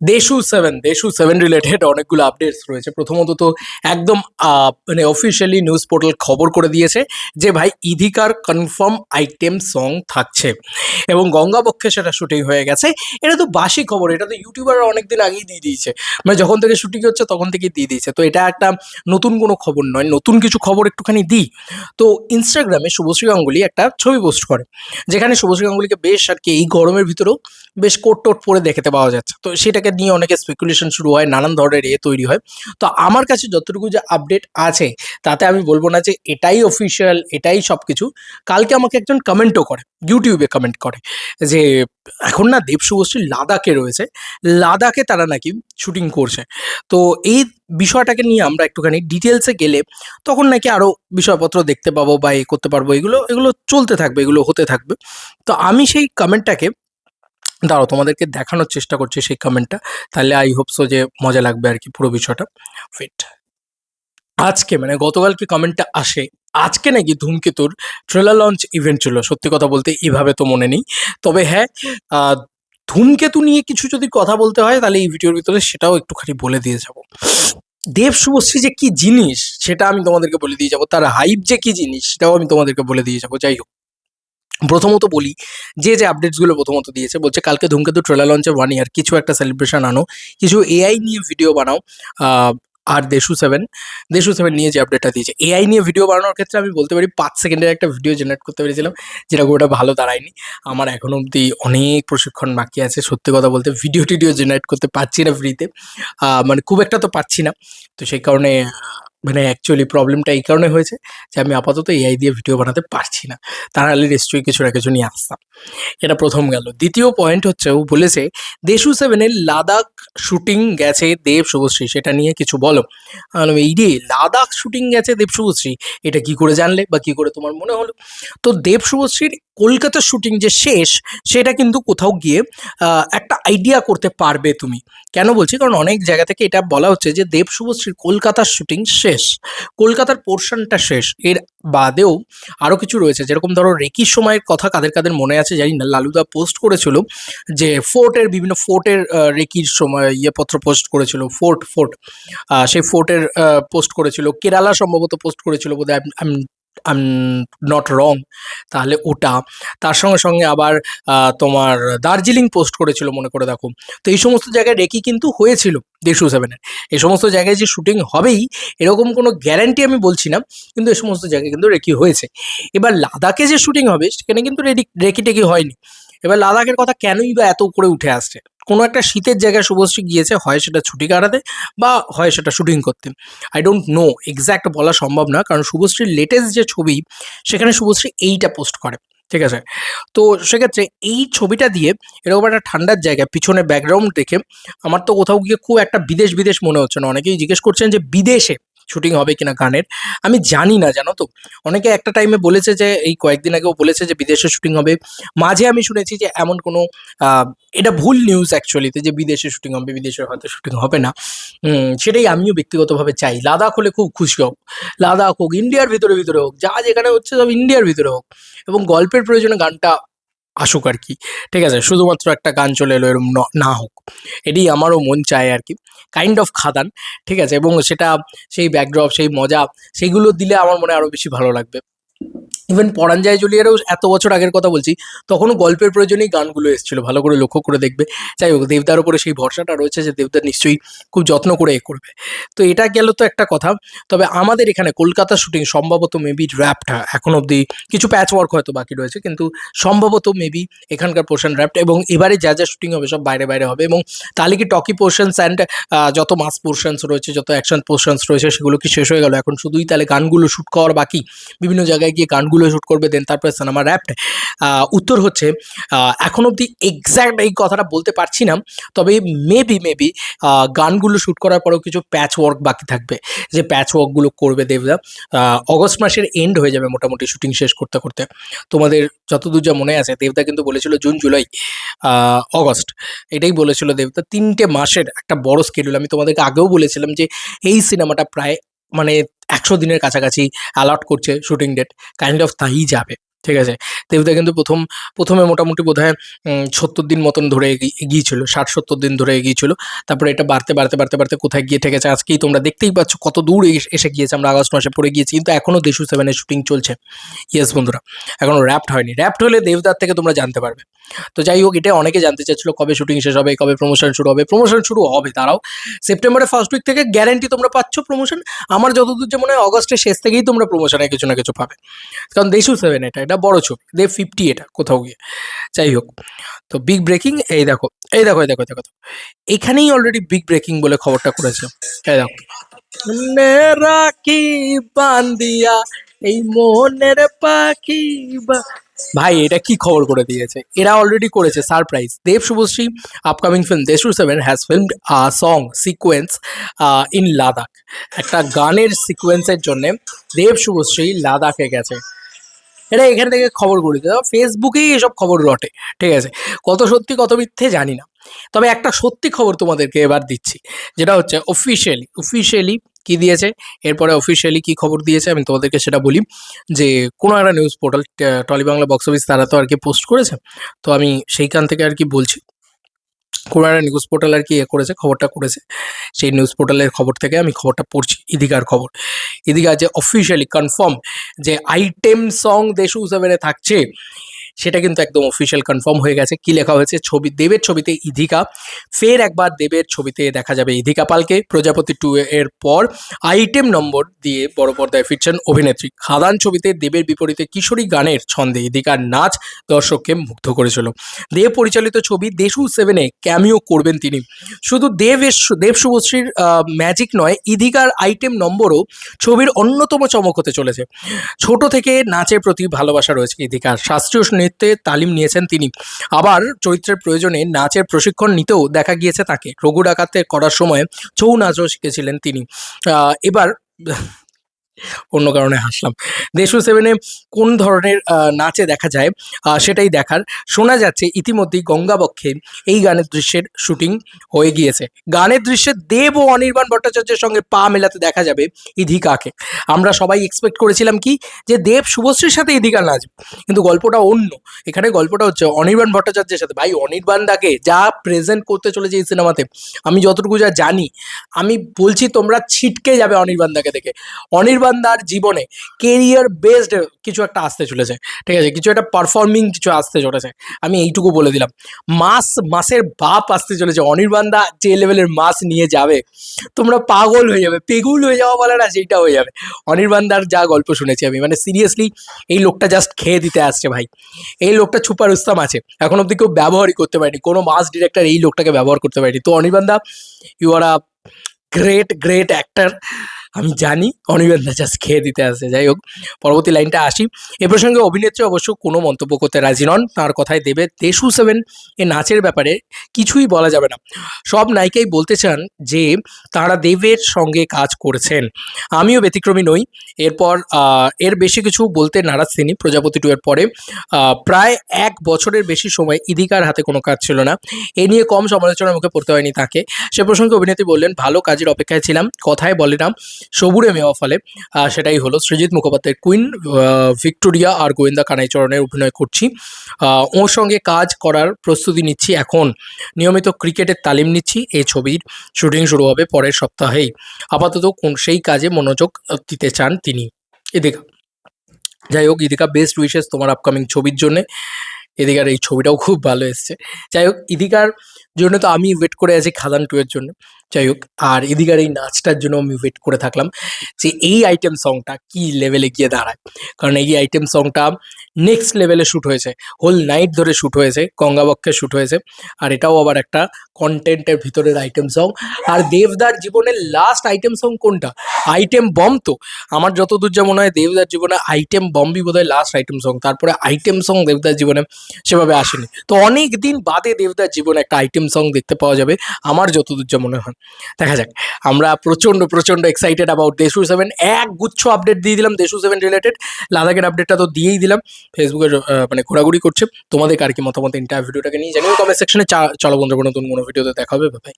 দেশু seven related অনেকগুলো updates রয়েছে। প্রথমত তো একদম মানে অফিসিয়ালি নিউজ পোর্টাল খবর করে দিয়েছে যে ভাই ইধিকার কনফার্ম আইটেম সং থাকছে এবং গঙ্গাবক্ষে সেটা শুটিং হয়ে গেছে। এটা তো বাসি খবর, এটা তো ইউটিউবাররা অনেকদিন আগেই দিয়ে দিয়েছে, মানে যখন থেকে শুটিং হচ্ছে তখন থেকেই দিয়ে দিয়েছে। তো এটা একটা নতুন কোনো খবর নয়, নতুন কিছু খবর একটুখানি দিই। তো ইনস্টাগ্রামে শুভশ্রী গাঙ্গুলি একটা ছবি পোস্ট করে, যেখানে শুভশ্রী গাঙ্গুলিকে বেশ আর কি এই গরমের ভিতরেও বেশ কোট টোট পরে দেখতে পাওয়া যাচ্ছে। তো সেটাকে নিয়ে অনেকে স্পেকুলেশন শুরু হয়, নানান ধরনের তৈরি হয়। তো আমার কাছে যতটুকু যে আপডেট আছে তাতে আমি বলবো না যে এটাই অফিসিয়াল, এটাই সব কিছু। কালকে আমাকে একজন কমেন্টও করে, ইউটিউবে কমেন্ট করে যে এখন না দেব শুভশ্রী লাদাখে রয়েছে, লাদাখে তারা নাকি শুটিং করছে। তো এই বিষয়টাকে নিয়ে আমরা একটুখানি ডিটেলসে গেলে তখন নাকি আরও বিষয়পত্র দেখতে পাবো বা করতে পারবো, এগুলো এগুলো চলতে থাকবে, এগুলো হতে থাকবে। তো আমি সেই কমেন্টটাকে দাঁড়াও তোমাদেরকে দেখানোর চেষ্টা করছি সেই কমেন্টটা, তাহলে আই হোপ সো যে মজা লাগবে আর কি পুরো বিষয়টা। ওয়েট, আজকে মানে গতকালকে কমেন্টটা আসে, আজকে নাকি ধূমকেতুর ট্রেলার লঞ্চ ইভেন্ট ছিল। সত্যি কথা বলতে এভাবে তো মনে নেই, তবে হ্যাঁ ধূমকেতু নিয়ে কিছু যদি কথা বলতে হয় তাহলে এই ভিডিওর ভিতরে সেটাও একটুখানি বলে দিয়ে যাব। দেব শুভশ্রী যে কি জিনিস সেটা আমি তোমাদেরকে বলে দিয়ে যাবো, তার হাইপ যে কি জিনিস সেটাও আমি তোমাদেরকে বলে দিয়ে যাবো। যাই হোক, প্রথমত বলি, যে আপডেটসগুলো প্রথমত দিয়েছে, বলছে কালকে ধূমকেতু ট্রেলার লঞ্চে 1 ইয়ার, কিছু একটা সেলিব্রেশন আনো, কিছু এআই নিয়ে ভিডিও বানাও। আর দেশু সেভেন নিয়ে যে আপডেটটা দিয়েছে এআই নিয়ে ভিডিও বানানোর ক্ষেত্রে আমি বলতে পারি 5 সেকেন্ডের একটা ভিডিও জেনারেট করতে পেরেছিলাম, যেটা ওটা ভালো দাঁড়ায়নি। আমার এখন অবধি অনেক প্রশিক্ষণ বাকি আছে, সত্যি কথা বলতে ভিডিও টিডিও জেনারেট করতে পারছি না ফ্রিতে, মানে খুব একটা তো পারছি না। তো সেই কারণে মানে অ্যাকচুয়ালি প্রবলেমটা এই কারণে হয়েছে যে আমি আপাতত এআই দিয়ে ভিডিও বানাতে পারছি না, তা নাহলে নিশ্চয়ই কিছু না কিছু নিয়ে আসতাম। এটা প্রথম গেল। দ্বিতীয় পয়েন্ট হচ্ছে, ও বলেছে দেশু 7-এর লাদাখ শুটিং গেছে দেব শুভশ্রী, সেটা নিয়ে কিছু বলো। আমি বললাম, এই রে লাদাখ শুটিং গেছে দেব শুভশ্রী, এটা কি করে জানলে বা কি করে তোমার মনে হলো? তো দেব শুভশ্রীর কলকাতার শুটিং যে শেষ, সেটা কিন্তু কোথাও গিয়ে একটা আইডিয়া করতে পারবে তুমি। কেন বলছি, কারণ অনেক জায়গা থেকে এটা বলা হচ্ছে যে দেব শুভশ্রীর কলকাতার শুটিং শেষ, কলকাতার পোর্শনটা শেষ। এর বাদেও আরও কিছু রয়েছে, যেরকম ধরো রেকির সময়ের কথা কাদের কাদের মনে আছে জানি না, লালুদা পোস্ট করেছিল যে ফোর্টের বিভিন্ন ফোর্টের রেকির সময় ইয়েপত্র পোস্ট করেছিল, ফোর্ট ফোর্ট সেই ফোর্টের পোস্ট করেছিল, কেরালা সম্ভবত পোস্ট করেছিল বোধহয়, আম নট রং, তাহলে ওটা। তার সঙ্গে সঙ্গে আবার তোমার দার্জিলিং পোস্ট করেছিল মনে করে দেখো। তো এই সমস্ত জায়গায় রেকি কিন্তু হয়েছিল দেশু 7-এর। এই সমস্ত জায়গায় যে শুটিং হবেই এরকম কোনো গ্যারান্টি আমি বলছি না, কিন্তু এই সমস্ত জায়গায় কিন্তু রেকি হয়েছে। এবার লাদাখে যে শুটিং হবে সেখানে কিন্তু রেকি টেকি হয়নি। এবার লাদাখের কথা কেনই বা এত করে উঠে আসছে? কোনো একটা শীতের জায়গায় শুভশ্রী গিয়েছে, হয় সেটা ছুটি কাটাতে বা হয় সেটা শুটিং করতে। আই ডোন্ট নো, এক্স্যাক্ট বলা সম্ভব না, কারণ শুভশ্রীর লেটেস্ট যে ছবি সেখানে শুভশ্রী এইটা পোস্ট করে, ঠিক আছে? তো সেক্ষেত্রে এই ছবিটা দিয়ে এরকম একটা ঠান্ডার জায়গায় পিছনে ব্যাকগ্রাউন্ড দেখে আমার তো কোথাও গিয়ে খুব একটা বিদেশ বিদেশ মনে হচ্ছে না। অনেকেই জিজ্ঞেস করছেন যে বিদেশে শুটিং হবে কিনা গানের, আমি জানি না, জানো তো। অনেকে একটা টাইমে বলেছে যে এই কয়েকদিন আগেও বলেছে যে বিদেশে শুটিং হবে। মাঝে আমি শুনেছি যে এমন কোনো এটা ভুল নিউজ অ্যাকচুয়ালিতে, যে বিদেশে শুটিং হবে, বিদেশে হয়তো শুটিং হবে না। সেটাই আমিও ব্যক্তিগতভাবে চাই। লাদাখ হলে খুব খুশি হব, লাদাখ হোক, ইন্ডিয়ার ভিতরে ভিতরে হোক, যা যেখানে হচ্ছে সব ইন্ডিয়ার ভিতরে হোক, এবং গল্পের প্রয়োজনে গানটা আসুক আর কি, ঠিক আছে? শুধুমাত্র একটা গান চলে এলো এরকম না হোক, এটাই আমারও মন চায় আর কি। কাইন্ড অফ খাদান, ঠিক আছে? এবং সেটা সেই ব্যাকড্রপ, সেই মজা, সেইগুলো দিলে আমার মনে আরও বেশি ভালো লাগবে। ইভেন পরাণ যায় জ্বলিয়ারও এত বছর আগের কথা বলছি, তখনও গল্পের প্রয়োজনেই গানগুলো এসেছিল, ভালো করে লক্ষ্য করে দেখবে। যাই হোক, দেবদার ওপরে সেই ভরসাটা রয়েছে যে দেবদার নিশ্চয়ই খুব যত্ন করে করবে। তো এটা গেল তো একটা কথা। তবে আমাদের এখানে কলকাতা শুটিং সম্ভবত মেবি র্যাপটা এখন অবধি কিছু প্যাচ ওয়ার্ক হয়তো বাকি রয়েছে, কিন্তু সম্ভবত মেবি এখানকার পোর্শন র্যাপটা, এবং এবারে যা যা শুটিং হবে সব বাইরে বাইরে হবে। এবং তাহলে কি টকি পোর্শনস অ্যান্ড যত মাস পোর্শনস রয়েছে, যত অ্যাকশন পোর্শনস রয়েছে, সেগুলো কি শেষ হয়ে গেল? এখন শুধুই তাহলে গানগুলো শ্যুট করার বাকি, বিভিন্ন জায়গায় গিয়ে গানগুলো শ্যুট করবে, দেন তারপরে সিনেমা র্যাপড? উত্তর হচ্ছে এখন অবধি এক্স্যাক্ট এই কথাটা বলতে পারছি না, তবে মেবি গানগুলো শ্যুট করার পরেও কিছু প্যাচ ওয়ার্ক বাকি থাকবে, যে প্যাচ ওয়ার্কগুলো করবে দেবদা। অগস্ট মাসের এন্ড হয়ে যাবে মোটামুটি শুটিং শেষ করতে করতে। তোমাদের যতদূর যা মনে আছে, দেবদা কিন্তু বলেছিল জুন, জুলাই, অগস্ট, এটাই বলেছিল দেবদা। 3টে মাসের একটা বড় স্কেডিউল। আমি তোমাদেরকে আগেও বলেছিলাম যে এই সিনেমাটা প্রায় মানে 100 দিনের কাছাকাছি অ্যালট করছে শুটিং ডেট, কাইন্ড অফ তাই যাবে, ঠিক আছে? দেবদা কিন্তু প্রথমে মোটামুটি বোধহয় ৭০ দিন মতন ধরে এগিয়েছিল, ৬০-৭০ দিন ধরে এগিয়েছিল। তারপরে এটা বাড়তে কোথায় গিয়ে ঠেকেছে আজকেই তোমরা দেখতেই পাচ্ছ কত দূর এসে গিয়েছে। আমরা আগস্ট মাসে পড়ে গিয়েছি, কিন্তু এখনও দেশু 7 এর শুটিং চলছে। ইয়েস বন্ধুরা, এখনও র্যাপড হয়নি। র্যাপড হলে দেবদার থেকে তোমরা জানতে পারবে। তো যাই হোক, এটা অনেকে জানতে চাচ্ছিল কবে শুটিং শেষ হবে, কবে প্রমোশন শুরু হবে। প্রমোশন শুরু হবে, দাঁড়াও, সেপ্টেম্বরের ফার্স্ট উইক থেকে গ্যারান্টি তোমরা পাচ্ছ প্রমোশন। আমার যতদূর যে মনে হয় অগস্টের শেষ থেকেই তোমরা প্রমোশনে কিছু না কিছু পাবে, কারণ দেশু 7 এটা বড় ছবি, দেব 50 এটা কোথাও গিয়ে। যাই হোক, তো বিগ ব্রেকিং, এই দেখো এই দেখো এই দেখো দেখো, এখানেই অলরেডি বিগ ব্রেকিং বলে খবরটা করেছে। এই দেখো, রাখি বান্দিয়া এই মনের পাখি ভাই, এটা কি খবর করে দিয়েছে, এরা অলরেডি করেছে surprise. Dev Subhashree upcoming film Deshu 7 has filmed song sequence in Ladakh. একটা গানের সিকোয়েন্সের জন্য দেব শুভশ্রী লাদাখে গেছে। এটা এখান থেকে খবর করে দিতে, ফেসবুকেই এসব খবর রটে, ঠিক আছে? কত সত্যি কত মিথ্যে জানি না, তবে একটা সত্যি খবর তোমাদেরকে এবার দিচ্ছি, যেটা হচ্ছে অফিসিয়ালি কি দিয়েছে। এরপরে অফিসিয়ালি কি খবর দিয়েছে আমি তোমাদেরকে সেটা বলি। যে কোনো একটা news portal Tolly Bangla box office, তারা তো আর কি পোস্ট করেছে, তো আমি সেইখান থেকে আর কি বলছি। কোনো একটা নিউজ পোর্টাল আর কি করেছে, খবরটা করেছে, সেই নিউজ পোর্টালের খবর থেকে আমি খবরটা পড়ছি। ইদিকার খবর, ইদিকা যে অফিসিয়ালি কনফার্ম যে আইটেম সং দেশু 7 থাকছে, সেটা কিন্তু একদম অফিসিয়াল কনফার্ম হয়ে গেছে। কি লেখা হয়েছে, দেবের ছবিতে ইধিকা, ফের একবার দেবের ছবিতে দেখা যাবে ইধিকা পালকে। প্রজাপতি 2 এর পর আইটেম নম্বর দিয়ে বড় পর্দায় ফিরছেন অভিনেত্রী। খাদান ছবিতে দেবের বিপরীতে কিশোরী গানের ছন্দে ইধিকার নাচ দর্শককে মুগ্ধ করেছিল। দেব পরিচালিত ছবি দেশু 7 ক্যামিও করবেন তিনি। শুধু দেব শুভশ্রীর ম্যাজিক নয়, ইধিকার আইটেম নম্বরও ছবির অন্যতম চমক হতে চলেছে। ছোট থেকে নাচের প্রতি ভালোবাসা রয়েছে ইধিকার, শাস্ত্রীয় নৃত্যে তালিম নিয়েছেন তিনি। আবার চরিত্রের প্রয়োজনে নাচের প্রশিক্ষণ নিতেও দেখা গিয়েছে তাকে। রঘু ডাকাতে করার সময় ছৌ নাচও শিখেছিলেন তিনি। এবার অন্য কারণে হাসলাম। দেশু 7 কোন ধরনের নাচে দেখা যায় সেটাই দেখার। শোনা যাচ্ছে ইতিমধ্যেই গঙ্গাবক্ষে এই গানের দৃশ্যের শুটিং হয়ে গিয়েছে। গানের দৃশ্যে দেব ও অনির্বাণ ভট্টাচার্যের সঙ্গে পা মেলাতে দেখা যাবে ইধিকাকে। আমরা সবাই এক্সপেক্ট করেছিলাম কি, যে দেব শুভশ্রীর সাথে ইধিকা নাচবে, কিন্তু গল্পটা অন্য। এখানে গল্পটা হচ্ছে অনির্বাণ ভট্টাচার্যের সাথে। ভাই, অনির্বাণ দাকে যা প্রেজেন্ট করতে চলেছে এই সিনেমাতে, আমি যতটুকু যা জানি, আমি বলছি তোমরা ছিটকে যাবে অনির্বাণ দাকে দেখে। অনির্বাণদার জীবনে কেরিয়ার বেসড কিছু একটা আসতে চলেছে, ঠিক আছে? কিছু একটা পারফর্মিং কিছু আসতে চলেছে, আমি এইটুকু বলে দিলাম। মাসের বাপ আসতে চলেছে। অনির্বাণদা যে লেভেলের মাস নিয়ে যাবে, তোমরা পাগল হয়ে যাবে, পেগুল হয়ে যাওয়া বলে না, সেইটা হয়ে যাবে। অনির্বাণদার যা গল্প শুনেছি আমি, মানে সিরিয়াসলি এই লোকটা জাস্ট খেয়ে দিতে আসছে ভাই। এই লোকটা ছুপা রুস্তাম আছে, এখন অব্দি কেউ ব্যবহারই করতে পারেনি, কোনো মাস ডিরেক্টর এই লোকটাকে ব্যবহার করতে পারেনি। তো অনির্বাণদা, you are a great actor. আমি জানি অনির্বাণদা জাস্ট খেয়ে দিতে আসছে। যাই হোক, পরবর্তী লাইনটা আসি। এ প্রসঙ্গে অভিনেত্রী অবশ্য কোনো মন্তব্য করতে রাজি নন। তাঁর কথায় দেবের দেশু 7 এ নাচের ব্যাপারে কিছুই বলা যাবে না। সব নায়িকাই বলতে চান যে তাঁরা দেবের সঙ্গে কাজ করেছেন, আমিও ব্যতিক্রমী নই। এরপর এর বেশি কিছু বলতে নারাজ তিনি। প্রজাপতি 2 এর পরে প্রায় 1 বছরের বেশি সময় ইধিকার হাতে কোনো কাজ ছিল না। এ নিয়ে কম সমালোচনার মুখে পড়তে হয়নি তাকে। সে প্রসঙ্গে অভিনেত্রী বললেন, ভালো কাজের অপেক্ষায় ছিলাম, কথায় বলে না সবুরে মেওয়া ফলে, সেটাই হলো। সৃজিত মুখোপাধ্যায়ের কুইন, ভিক্টোরিয়া আর গোয়েন্দা কানাইচরণের অভিনয় করছি। ওর সঙ্গে কাজ করার প্রস্তুতি নিচ্ছি এখন। নিয়মিত ক্রিকেটের তালিম নিচ্ছি। এই ছবির শুটিং শুরু হবে পরের সপ্তাহেই। আপাতত সেই কাজে মনোযোগ দিতে চান তিনি। ইদিকা, যাই হোক, ইদিকা বেস্ট উইশেস তোমার আপকামিং ছবির জন্যে। ইদিকার এই ছবিটাও খুব ভালো এসছে। যাই হোক, ইদিকার জন্য তো আমি ওয়েট করে আছি খাদান 2 এর জন্য। যাই হোক, আর ইদিকার এই নাচটার জন্য আমি ওয়েট করে থাকলাম যে এই আইটেম সংটা কি লেভেলে গিয়ে দাঁড়ায়। কারণ এই আইটেম সংটা নেক্সট লেভেলে শ্যুট হয়েছে, হোল নাইট ধরে শ্যুট হয়েছে, গঙ্গাবক্ষে শ্যুট হয়েছে। আর এটাও আবার একটা কন্টেন্টের ভিতরের আইটেম সং। আর দেবদার জীবনের লাস্ট আইটেম সং কোনটা? Item bomb. তো আমার যতদূর যা মনে হয় দেবদার জীবনে আইটেম বম্বই বোধহয় লাস্ট আইটেম সং। তারপরে আইটেম সং দেবদার জীবনে সেভাবে আসেনি। তো অনেক দিন বাদে দেবদার জীবনে একটা আইটেম সং দেখতে পাওয়া যাবে আমার যতদূর যা মনে হয়। দেখা যাক। আমরা প্রচণ্ড এক্সাইটেড অ্যাবাউট দেশু 7। এক গুচ্ছ আপডেট দিয়ে দিলাম দেশু 7 রিলেটেড। লাদাখের আপডেটটা তো দিয়েই দিলাম, ফেসবুকে মানে ঘোরাঘুরি করছে। তোমাদের আর কি মতামত ইন্টার ভিডিওটাকে নিয়ে জানিও কমেন্ট সেকশনে। চলো বন্ধুরা, নতুন কোনো ভিডিওতে দেখা হবে। ভাই।